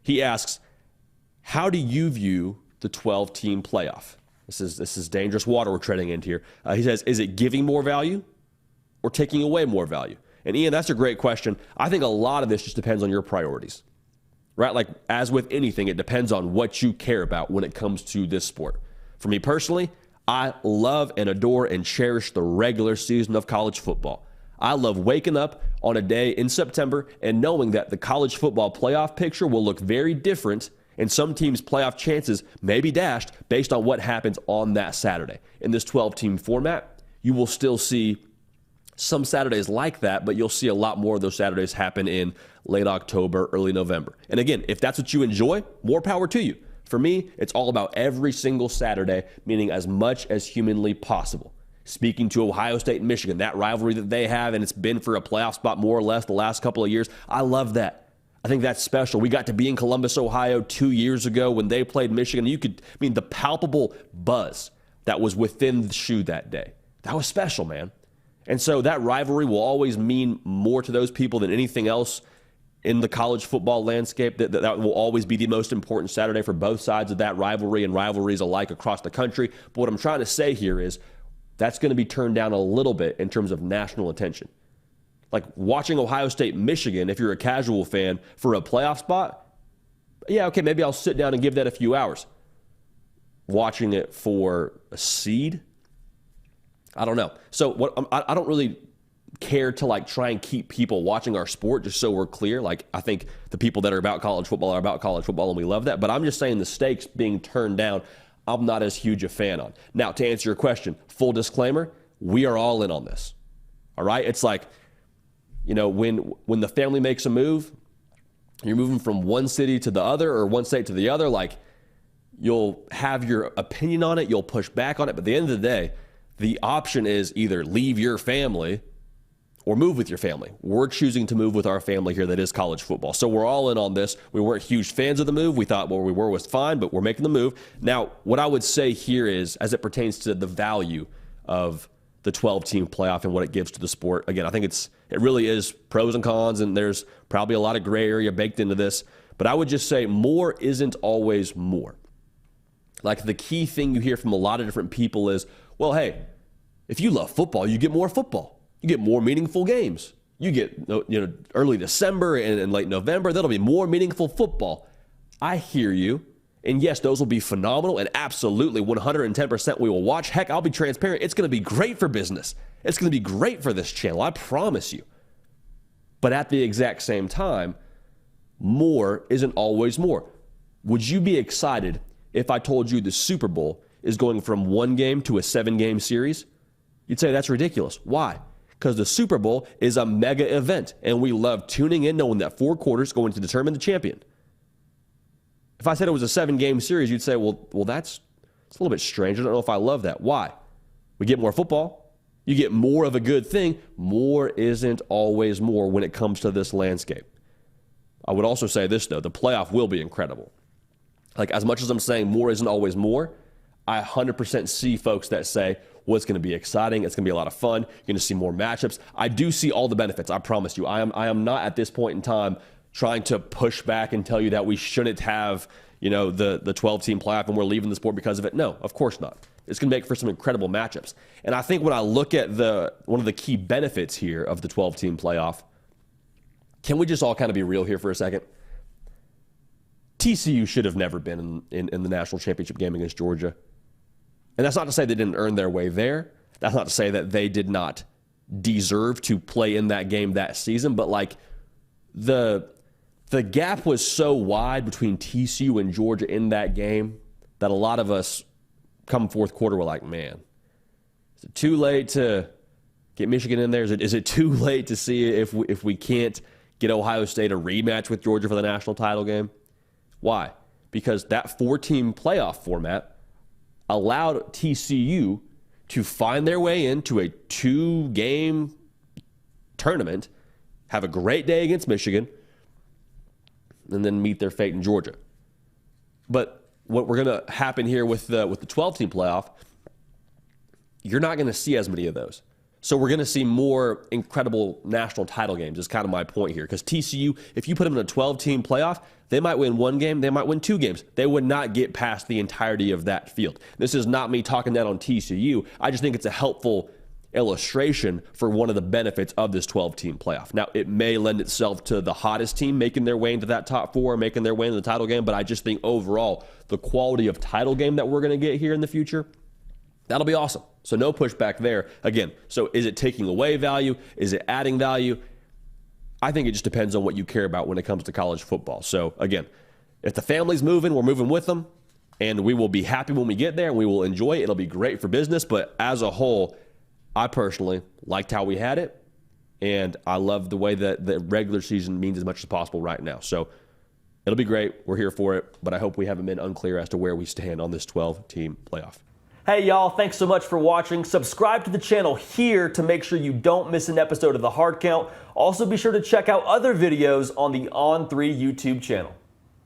He asks, how do you view the 12-team playoff? This is dangerous water we're treading into here. He says, is it giving more value or taking away more value? And Ian, that's a great question. I think a lot of this just depends on your priorities, right? Like as with anything, it depends on what you care about when it comes to this sport. For me personally, I love and adore and cherish the regular season of college football. I love waking up on a day in September and knowing that the college football playoff picture will look very different and some teams' playoff chances may be dashed based on what happens on that Saturday. In this 12-team format, you will still see some Saturdays like that, but you'll see a lot more of those Saturdays happen in late October, early November. And again, if that's what you enjoy, more power to you. For me, it's all about every single Saturday, meaning as much as humanly possible. Speaking to Ohio State and Michigan, that rivalry that they have, and it's been for a playoff spot more or less the last couple of years, I love that. I think that's special. We got to be in Columbus, Ohio 2 years ago when they played Michigan. The palpable buzz that was within the shoe that day. That was special, man. And so that rivalry will always mean more to those people than anything else in the college football landscape. That will always be the most important Saturday for both sides of that rivalry and rivalries alike across the country. But what I'm trying to say here is that's going to be turned down a little bit in terms of national attention. Like watching Ohio State, Michigan, if you're a casual fan, for a playoff spot, yeah, okay, maybe I'll sit down and give that a few hours. Watching it for a seed, I don't know. So I don't really care to try and keep people watching our sport, just so we're clear. I think the people that are about college football are about college football, and we love that. But I'm just saying the stakes being turned down, I'm not as huge a fan on. Now, to answer your question, full disclaimer, we are all in on this. All right? It's like, when the family makes a move, you're moving from one city to the other or one state to the other, you'll have your opinion on it, you'll push back on it, but at the end of the day, the option is either leave your family or move with your family. We're choosing to move with our family here that is college football. So we're all in on this. We weren't huge fans of the move. We thought where we were was fine, but we're making the move. Now, what I would say here is, as it pertains to the value of the 12-team playoff and what it gives to the sport, again, I think it really is pros and cons, and there's probably a lot of gray area baked into this. But I would just say more isn't always more. The key thing you hear from a lot of different people is, well, hey, if you love football, you get more football. You get more meaningful games. You get early December and late November, that'll be more meaningful football. I hear you. And yes, those will be phenomenal, and absolutely 110% we will watch. Heck, I'll be transparent. It's going to be great for business. It's going to be great for this channel. I promise you. But at the exact same time, more isn't always more. Would you be excited if I told you the Super Bowl is going from one game to a 7-game series? You'd say that's ridiculous. Why? Because the Super Bowl is a mega event, and we love tuning in knowing that 4 quarters going to determine the champion. If I said it was a 7-game series, you'd say, well, it's a little bit strange. I don't know if I love that. Why? We get more football. You get more of a good thing. More isn't always more when it comes to this landscape. I would also say this, though. The playoff will be incredible. As much as I'm saying more isn't always more, I 100% see folks that say, well, it's going to be exciting. It's going to be a lot of fun. You're going to see more matchups. I do see all the benefits. I promise you. I am not at this point in time trying to push back and tell you that we shouldn't have, the 12-team playoff and we're leaving the sport because of it. No, of course not. It's going to make for some incredible matchups. And I think when I look at one of the key benefits here of the 12-team playoff, can we just all kind of be real here for a second? TCU should have never been in the national championship game against Georgia. And that's not to say they didn't earn their way there. That's not to say that they did not deserve to play in that game that season. But the gap was so wide between TCU and Georgia in that game that a lot of us come fourth quarter were like, man, is it too late to get Michigan in there? Is it too late to see if we can't get Ohio State a rematch with Georgia for the national title game? Why? Because that 4-team playoff format allowed TCU to find their way into a 2-game tournament, have a great day against Michigan, and then meet their fate in Georgia. But what we're going to happen here with the 12-team playoff, you're not going to see as many of those. So we're going to see more incredible national title games is kind of my point here. Because TCU, if you put them in a 12-team playoff, they might win one game, they might win two games. They would not get past the entirety of that field. This is not me talking down on TCU. I just think it's a helpful illustration for one of the benefits of this 12-team playoff. Now, it may lend itself to the hottest team making their way into that top four, making their way into the title game, but I just think overall, the quality of title game that we're going to get here in the future, that'll be awesome. So no pushback there. Again, so is it taking away value? Is it adding value? I think it just depends on what you care about when it comes to college football. So again, if the family's moving, we're moving with them, and we will be happy when we get there, and we will enjoy it. It'll be great for business, but as a whole, I personally liked how we had it, and I love the way that the regular season means as much as possible right now. So it'll be great. We're here for it, but I hope we haven't been unclear as to where we stand on this 12-team playoff. Hey, y'all, thanks so much for watching. Subscribe to the channel here to make sure you don't miss an episode of The Hard Count. Also, be sure to check out other videos on the On3 YouTube channel.